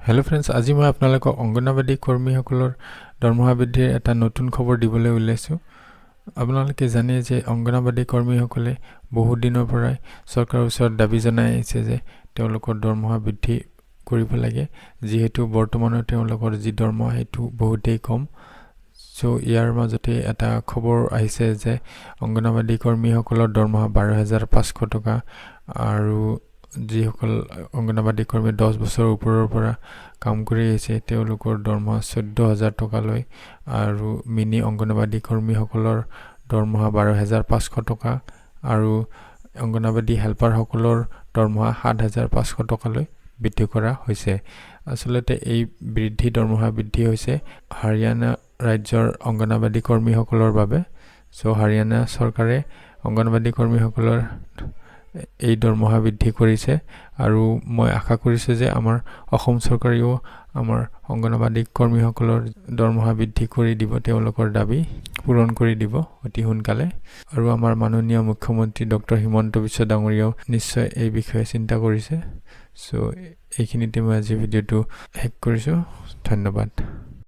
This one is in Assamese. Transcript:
হেল্ল' ফ্ৰেণ্ডছ, আজি মই আপোনালোকক অংগনবাদী কৰ্মীসকলৰ দৰমহা বৃদ্ধিৰ এটা নতুন খবৰ দিবলৈ ওলাইছোঁ। আপোনালোকে জানে যে অংগনবাদী কৰ্মীসকলে বহুত দিনৰ পৰাই চৰকাৰৰ ওচৰত দাবী জনাই আহিছে যে তেওঁলোকৰ দৰমহা বৃদ্ধি কৰিব লাগে, যিহেতু বৰ্তমানৰ তেওঁলোকৰ যি দৰমহা সেইটো বহুতেই কম। ইয়াৰ মাজতে এটা খবৰ আহিছে যে অংগনবাদী কৰ্মীসকলৰ দৰমহা 12,500 টকা আৰু যিসকল অংগনবাদী কৰ্মী 10 বছৰৰ ওপৰৰ পৰা কাম কৰি আহিছে তেওঁলোকৰ দৰমহা 14,000 টকালৈ আৰু মিনি অংগনবাদী কৰ্মীসকলৰ দৰমহা 12,500 টকা আৰু অংগনবাদী হেল্পাৰসকলৰ দৰমহা 7,500 টকালৈ বৃদ্ধি কৰা হৈছে। আচলতে এই দৰমহা বৃদ্ধি হৈছে হাৰিয়ানা ৰাজ্যৰ অংগনবাদী কৰ্মীসকলৰ বাবে। হাৰিয়ানা চৰকাৰে অংগনবাদী কৰ্মীসকলৰ এই দৰমহা বৃদ্ধি কৰিছে আৰু মই আশা কৰিছোঁ যে আমাৰ অসম চৰকাৰেও আমাৰ অংগনবাদী কৰ্মীসকলৰ দৰমহা বৃদ্ধি কৰি দিব, তেওঁলোকৰ দাবী পূৰণ কৰি দিব অতি সোনকালে। আৰু আমাৰ মাননীয় মুখ্যমন্ত্ৰী ডক্টৰ হিমন্ত বিশ্ব ডাঙৰীয়াও নিশ্চয় এই বিষয়ে চিন্তা কৰিছে। এইখিনিতে মই আজি ভিডিঅ'টো শেষ কৰিছোঁ। ধন্যবাদ।